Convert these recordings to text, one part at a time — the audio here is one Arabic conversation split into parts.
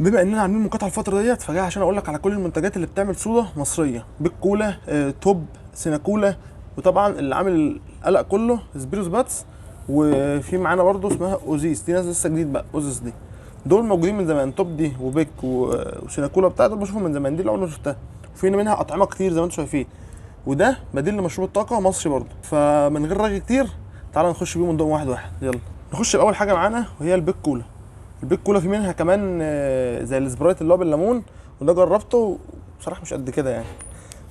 بما اننا عاملين مقاطعه الفتره ديت، فجاي عشان اقول لك على كل المنتجات اللي بتعمل صودا مصريه. بيك كولا، توب، سيناكولا، وطبعا اللي عامل القلق كله سبيروس باتس. وفي معانا برضو اسمها اوزيس، دي نازله لسه جديد بقى. اوزيس دي دول موجودين من زمان. توب دي وبيك وسيناكولا بتاع دول بشوفهم من زمان، دي اللي عمري ما شفتها. وفي منها اطعمه كتير زي ما انتم شايفين، وده بديل لمشروب الطاقه مصري برضو. فمن غير رغي كتير تعالى نخش بيهم ندوق واحد واحد. يلا نخش باول حاجه معانا وهي البيك كولا. البيك كولا في منها كمان زي السبرايت اللي هو بالليمون، وده جربته بصراحه مش قد كده يعني.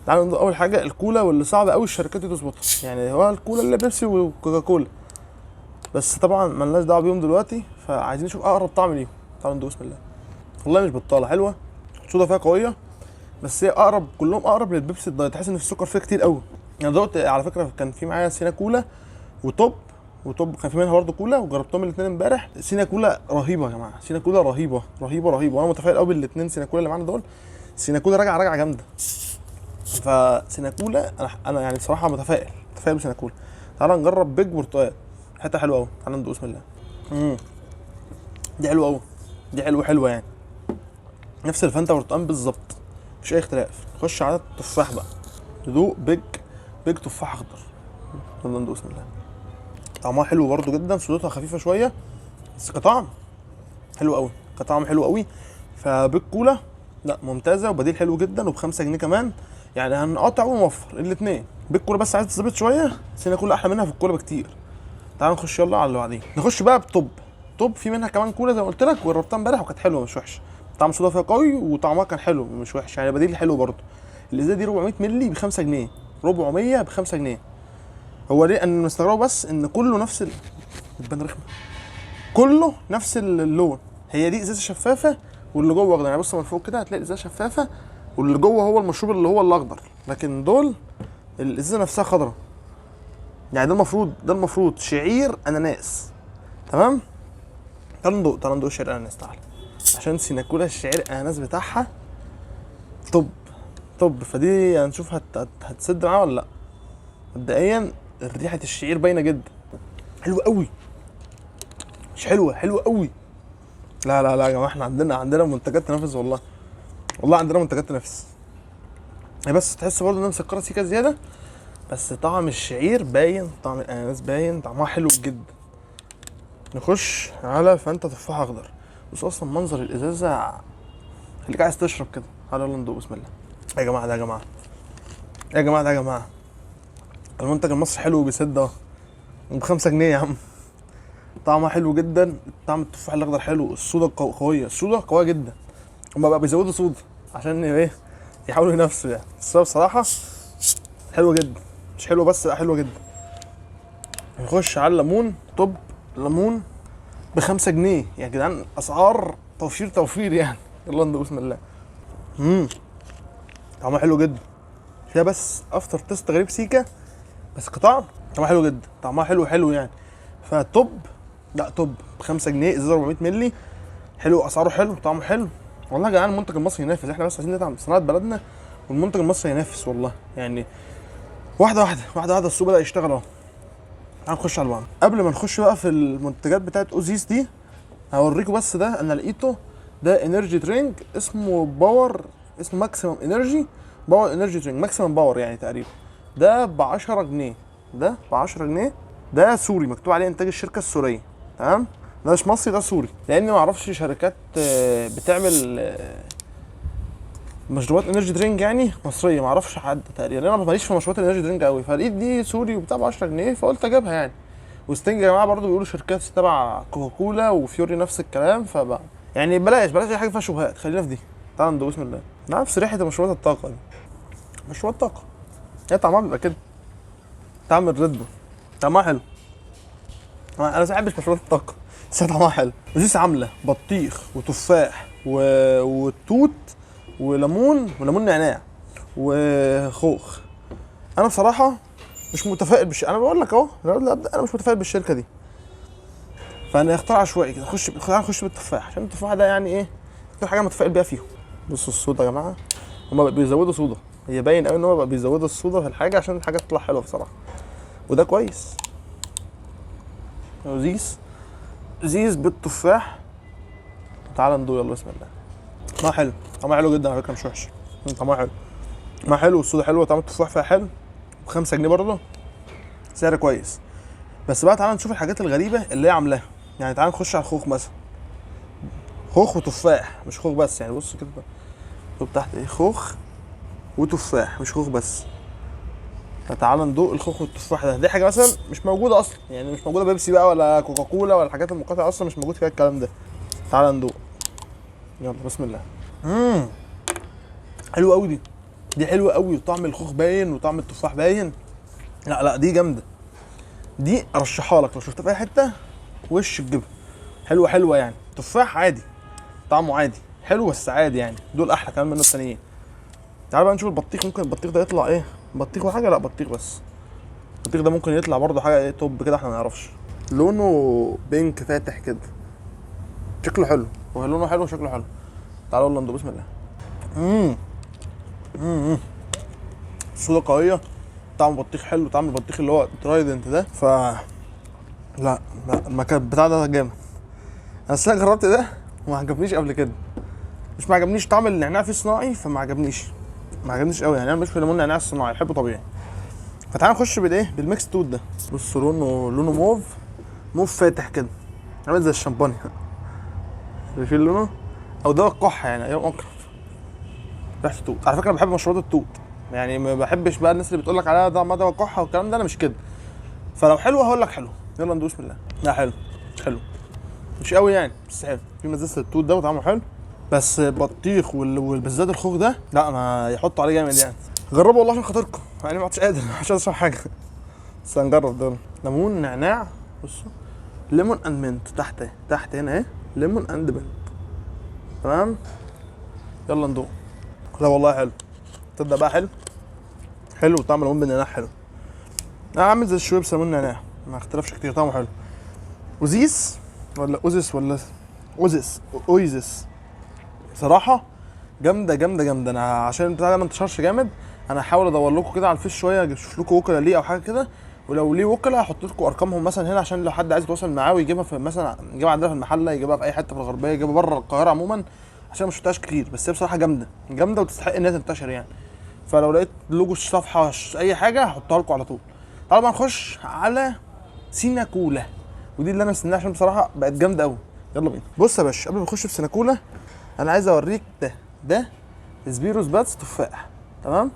تعالوا ندوق اول حاجه الكولا، واللي صعب قوي الشركات دي تظبطها. يعني هو الكولا اللي بيبسي وكوكا كولا، بس طبعا مالناش دعوه بيهم دلوقتي، فعايزين نشوف اقرب طعم ليهم. تعالوا ندوق بسم الله. والله مش بطاله، حلوه، الصودا فيها قويه، بس هي اقرب، كلهم اقرب للبيبسي الدايت. تحس ان في السكر فيها كتير قوي. يعني دقت على فكره، كان في معايا سينا كولا وتوب. وتوب كان في منها برضه كولا، وجربتهم الاثنين امبارح. سينا كولا رهيبه يا جماعه، سينا كولا رهيبه رهيبه رهيبه، وانا متفائل قوي بالاثنين سينا كولا اللي معانا دول. سينا كولا راجعه جامده. فسينا كولا انا يعني بصراحه متفائل بسينا كولا. تعالى نجرب بيج برتقال، حته حلوه قوي. تعالى ندوق بسم الله. دي حلوه قوي، دي حلوه يعني، نفس الفانتا برتقال بالظبط، مفيش اي اختلاف. نخش على التفاح بقى، ندوق بيج تفاح اخضر. يلا ندوق بسم الله. طعمها حلو برضو جدا، صوتها خفيفه شويه، بس كطعم حلو قوي، كطعم حلو قوي. فبيك كولا لا ممتازه، وبديل حلو جدا، وب5 جنيه كمان. يعني هنقطع ونوفر الاثنين. بيك كولا بس عايز تظبط شويه، سينا كولا احلى منها في الكولا بكتير. تعال نخش يلا على اللي بعدين. نخش بقى بتوب. توب في منها كمان كولا زي ما قلت لك، وجربتها امبارح وكانت حلوه مش وحشه. طعم صودا فيها قوي، وطعمها كان حلو مش وحش يعني، بديل حلو برضو. الازازه دي 400 مللي ب5 جنيه، 400 ب5 جنيه. هو ليه انا مستغربه؟ بس ان كله نفس بتبان رخمه، كله نفس اللون. هي دي ازازه شفافه، واللي جوه اخضر. يعني بص من فوق كده هتلاقي ازازه شفافه، واللي جوه هو المشروب اللي هو الاخضر، لكن دول الازازه نفسها خضراء. يعني ده المفروض شعير اناناس. تمام. تعالوا ندوق شعير اناناس. تعالى عشان سيناكولا الشعير الاناناس بتاعها طب فدي هنشوف هتسد معاه ولا لا. مبدئيا ريحه الشعير باينه جدا، حلوه قوي. مش حلوه قوي. لا يا جماعه، احنا عندنا منتجات تنافس والله. والله عندنا منتجات تنافس. هي بس تحس برضه انها مسكره سيكه زياده، بس طعم الشعير باين، طعم الاناناس باين، طعمها حلو جدا. نخش على فانتا تفاح اخضر. بص اصلا منظر الازازه خليك عايز تشرب كده. يلا ندوق بسم الله. يا جماعه ده يا جماعه المنتج المصري حلو وبيسد اهو، ب5 جنيه يا عم. طعمها حلو جدا، طعم التفاح الاخضر حلو، الصودا قويه، الصودا قويه جدا. هما بقى بيزودوا صودا عشان ايه؟ يحاولوا ينافسوا يعني، بس هو بصراحه حلوه جدا. مش حلوه بس، لا حلوه جدا. نخش على الليمون. طب الليمون ب5 جنيه يا جدعان، اسعار توفير يعني. يلا ندوق بسم الله. طعمها حلو جدا، فيها بس افتر تيست غريب سيكا، بس كطعم طعمها حلو جدا، طعمها حلو يعني. فطب لا توب ب5 جنيه، ازازه 400 مللي، حلو، اسعاره حلو، طعمه حلو. والله يا جدعان المنتج المصري ينافس، احنا بس عايزين ندعم صناعه بلدنا، والمنتج المصري ينافس والله يعني. واحده السوق بدا يشتغل اهو. هنخش على الوعد. قبل ما نخش بقى في المنتجات بتاعت اوزيس دي، هوريكم بس ده انا لقيته. ده انرجي درينك اسمه باور، اسمه ماكسيمم انرجي باور، انرجي درينك ماكسيمم باور يعني تقريبا. ده ب 10 جنيه، ده ب 10 جنيه. ده سوري، مكتوب عليه انتاج الشركه السوريه. تمام. ده مش مصري، ده سوري، لان ما اعرفش شركات بتعمل مشروبات انرجي درينك يعني مصريه، ما اعرفش حد تقريبا. انا ماليش في مشروبات الانرجي درينك قوي، فلقيت دي سوري وبتاع ب 10 جنيه، فقلت اجيبها يعني. وستينج يا جماعه برضو بيقولوا شركات تبع كوكاكولا وفيوري نفس الكلام، فبقى يعني بلاش اي حاجه فيها شبهات، خلينا في دي. تعال ندوق بسم الله. نفس ريحه مشروبات الطاقه دي، مشروبات طاقه، هي طعمها بيبقى كده. طعم الريد بول طعمها حلو. انا ما بحبش مشروبات الطاقه، بس هي طعمها حلو. وزيس عامله بطيخ وتفاح وتوت وليمون نعناع وخوخ. انا بصراحه مش متفائل انا بقول لك اهو، انا مش متفائل بالشركه دي، فانا اختار عشوائي كده. نخش بالتفاح، عشان التفاح ده يعني ايه اكتر حاجه متفائل بيها فيهم. بصوا الصودا يا جماعه، هما بقى بيزودوا صودا، هي باين قوي ان هما بقى بيزودوا الصودا في الحاجه عشان الحاجه تطلع حلوه بصراحه، وده كويس. زيز بالتفاح. تعال ندوق يلا بسم الله. طعمها حلو، طعمها حلو جدا على فكره، مش وحش. طعمها حلو، طعمها حلو، والصودا حلوه، طعم التفاح فيها حلو، ب5 جنيه برضه، سعر كويس. بس بقى تعالى نشوف الحاجات الغريبه اللي هي عاملاها. يعني تعالى نخش على الخوخ مثلا، خوخ وتفاح، مش خوخ بس. يعني بص كده مكتوب تحت ايه، خوخ وتفاح، مش خوخ بس. فتعالى ندوق الخوخ والتفاح ده. دي حاجه مثلا مش موجوده اصلا، يعني مش موجوده بيبسي بقى ولا كوكاكولا ولا الحاجات المقاطعه، اصلا مش موجود فيها الكلام ده. تعالى ندوق، يلا بسم الله. حلوه قوي دي، دي حلوه قوي، وطعم الخوخ باين وطعم التفاح باين. لا لا دي جامده، دي ارشحها لك لو شفتها في اي حته وش تجيبها. حلوه حلوه يعني. تفاح عادي، طعمه عادي حلو بس عادي يعني، دول احلى كمان من التانيين. تعال بقى نشوف البطيخ. ممكن البطيخ ده يطلع ايه، بطيخ وحاجه؟ لا بطيخ بس. البطيخ ده ممكن يطلع برضه حاجه ايه، توب كده، احنا ما نعرفش. لونه بينك فاتح كده، شكله حلو، هو لونه حلو وشكله حلو. تعالوا يلا ندوق، بسم الله. الصودا قويه، طعم البطيخ حلو، طعم البطيخ اللي هو ترايدنت ده. لا لا المكان بتاع ده جامد. انا السنه جربت ده وما عجبنيش قبل كده، مش ما عجبنيش طعم النعناع فيه صناعي، فما عجبنيش، ما عجبنيش قوي يعني. انا مش في الليمون النعناع الصناعي، بحبه طبيعي. فتعال نخش بالايه، بالميكس توت ده. بص لونه موف، موف فاتح كده، عامل زي الشمبانيا. شايفين لونه؟ او ده الكحه يعني، ايوه ممكن ريحه توت. على فكره انا بحب مشروبات التوت، يعني ما بحبش بقى الناس اللي بتقول لك عليها ده مدى وكحه والكلام ده، انا مش كده. فلو حلو هقول لك حلو، يلا ندوس بسم الله. لا حلو، حلو مش قوي يعني بس حلو، في مزازه التوت ده وطعمه حلو. بس البطيخ والبزاد الخوخ ده لا، ما يحطوا عليه جامد يعني. جربوا والله عشان خاطركم، يعني ما عدتش قادر مش اشرب حاجه. بس هنجرب ده. ليمون نعناع، بصوا ليمون اند منت تحت اهي، تحت هنا اهي ليمون اند منت، تمام. يلا ندوق. لا والله حلو، تصدق بقى حلو، حلو طعم الليمون بالنعناع حلو. عامل زي الشويبس ليمون نعناع، ما اختلفش كتير، طعمه حلو. اوزيس ولا اوزيس ولا اوزيس، اويزيس صراحه جامده جامده جامده. انا عشان البتاع ده ما انتشرش جامد، انا هحاول ادور لكم كده على الفيس شويه، اشوف لكم وكلاء ليه او حاجه كده، ولو ليه وكلاء هحط لكم ارقامهم مثلا هنا، عشان لو حد عايز يتواصل معاه ويجيبها في مثلا، يجيبها عندنا في المحله، يجيبها في اي حته في الغربيه، يجيبها بره القاهره عموما، عشان ما شفتهاش كتير. بس هي بصراحه جامده جامده وتستحق انها تنتشر يعني. فلو لقيت لوجو الصفحه اي حاجه هحطها لكم على طول. تعالوا بقى نخش على سيناكولا، ودي اللي انا مستناها عشان بصراحه بقت جامده قوي. يلا بينا. بص يا باشا، قبل ما نخش في سيناكولا انا عايز اوريك ده سبيرو سباتس تفاح، تمام.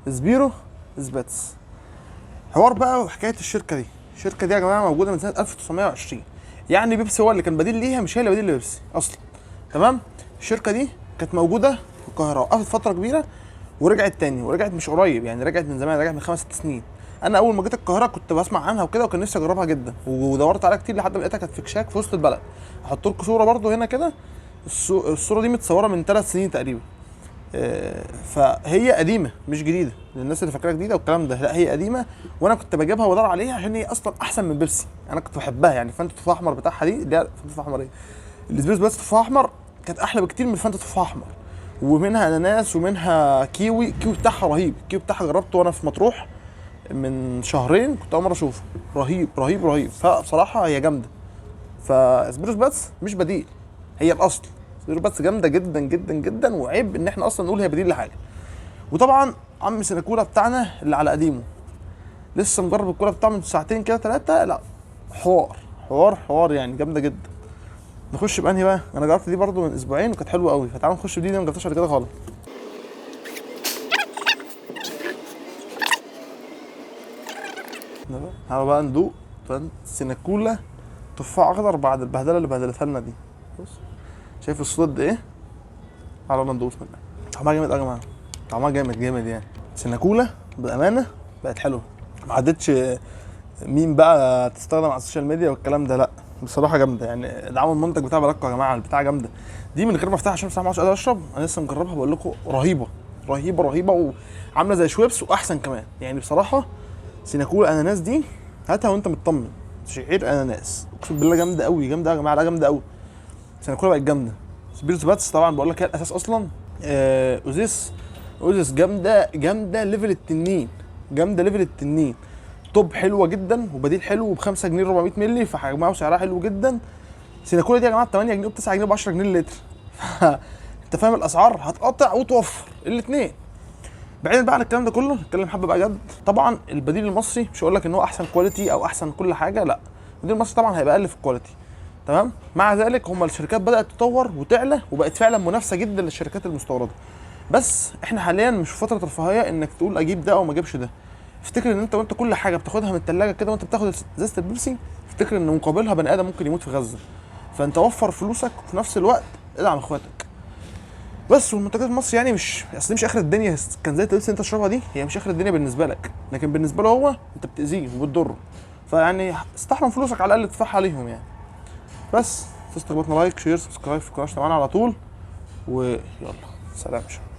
سبيرو سباتس، حوار بقى وحكايه الشركه دي. الشركه دي يا جماعه موجوده من سنه 1920، يعني بيبسي هو اللي كان بديل ليها، مش هي اللي بديل لبيبسي اصلا، تمام. الشركه دي كانت موجوده في القاهره، وقفت فتره كبيره ورجعت تاني، ورجعت مش قريب يعني، رجعت من زمان، رجعت من 5 6 سنين. انا اول ما جيت القاهره كنت بسمع عنها وكده، وكان نفسي اجربها جدا، ودورت عليها كتير لحد ما لقيتها كانت في كشاك في وسط البلد. هحط لكم صوره برده هنا كده، الصوره دي متصوره من 3 سنين تقريبا. فهي قديمه مش جديده، للناس اللي فاكراها جديده والكلام ده، لا هي قديمه. وانا كنت بجيبها وادور عليها عشان هي اصلا احسن من بيبسي، انا كنت بحبها يعني. فانت تفاح احمر بتاعها دي، اللي هي فانت تفاح احمر ايه، الاسبريس بس تفاح احمر، كانت احلى بكتير من فانت تفاح احمر. ومنها اناناس ومنها كيوي، الكيوي بتاعها رهيب، الكيوي بتاعها جربته وانا في مطروح من شهرين، كنت اول مره اشوفه، رهيب رهيب رهيب. فبصراحه هي جامده. فاسبريس باتس مش بديل، هي الاصل. اسبريس باتس جامده جدا جدا جدا، وعيب ان احنا اصلا نقول هي بديل لحاجه. وطبعا عم سيناكولا بتاعنا اللي على قديمه، لسه مجرب الكولا بتاعه من ساعتين كده 3، لا حوار يعني، جامده جدا. نخش بانهي بقى؟ انا جربت دي برضو من اسبوعين وكانت حلوه قوي، فتعالوا نخش بدي، ما جربتهاش قبل كده خالص. تعالوا بقى ندوق سيناكولا تفاح اخضر بعد البهدله اللي بهدلتها لنا دي. بص شايف الصوت قد ايه؟ تعالوا ندوق بسم الله. طعمها جامد يا جماعه، طعمها جامد جامد يعني. سيناكولا بامانه بقت حلوه، ما عدتش مين بقى تستخدم على السوشيال ميديا والكلام ده، لا بصراحه جامده يعني. دعموا المنتج بتاع بلاكو يا جماعه، البتاع جامده دي من غير ما افتحها، عشان بصراحه ما عادش قادر اشرب. انا لسه مجربها بقول لكم، رهيبه رهيبه رهيبه، وعامله زي شويبس واحسن كمان يعني. بصراحه سيناكولا اناناس دي هاتها وانت مطمن، شعير اناناس اقسم بالله جامده قوي، جامده يا جماعه، لا جامده قوي. سيناكولا بقت جامده. سبيرتو باتس طبعا بقول لك هي الاساس اصلا. اوزيس جامده جامده ليفل التنين، جامده ليفل التنين. توب حلوه جدا، وبديل حلو ب5 جنيه 400 مللي، فحجمها وسعرها حلو جدا. سيناكولا دي يا جماعه ب 8 جنيه وب 9 جنيه وب 10 جنيه اللتر. انت فاهم الاسعار هتقطع وتوفر الاثنين. بعيدا بقى عن الكلام ده كله، نتكلم حبه بقى جد. طبعا البديل المصري مش هقول لك ان هو احسن كواليتي او احسن كل حاجه، لا، البديل المصري طبعا هيبقى اقل في الكواليتي، تمام. مع ذلك هم الشركات بدات تطور وتعلى وبقت فعلا منافسه جدا للشركات المستورده. بس احنا حاليا مش في فتره رفاهيه انك تقول اجيب ده او ما اجيبش ده. افتكر ان وانت كل حاجه بتاخدها من الثلاجه كده، وانت بتاخد ازازه البيبسي، افتكر ان مقابلها بني ادم ممكن يموت في غزه. فانت وفر فلوسك وفي نفس الوقت ادعم اخواتك. بس والمنتجات مصر يعني مش اصل مش اخر الدنيا، كان زي البيبسي انت تشربها دي هي مش اخر الدنيا بالنسبه لك، لكن بالنسبه له هو انت بتاذيه وبتضره. فيعني استحرم فلوسك على الاقل تدفعها عليهم يعني. بس تستخدمنا لايك شير سبسكرايب في القناه معانا على طول، ويلا سلام.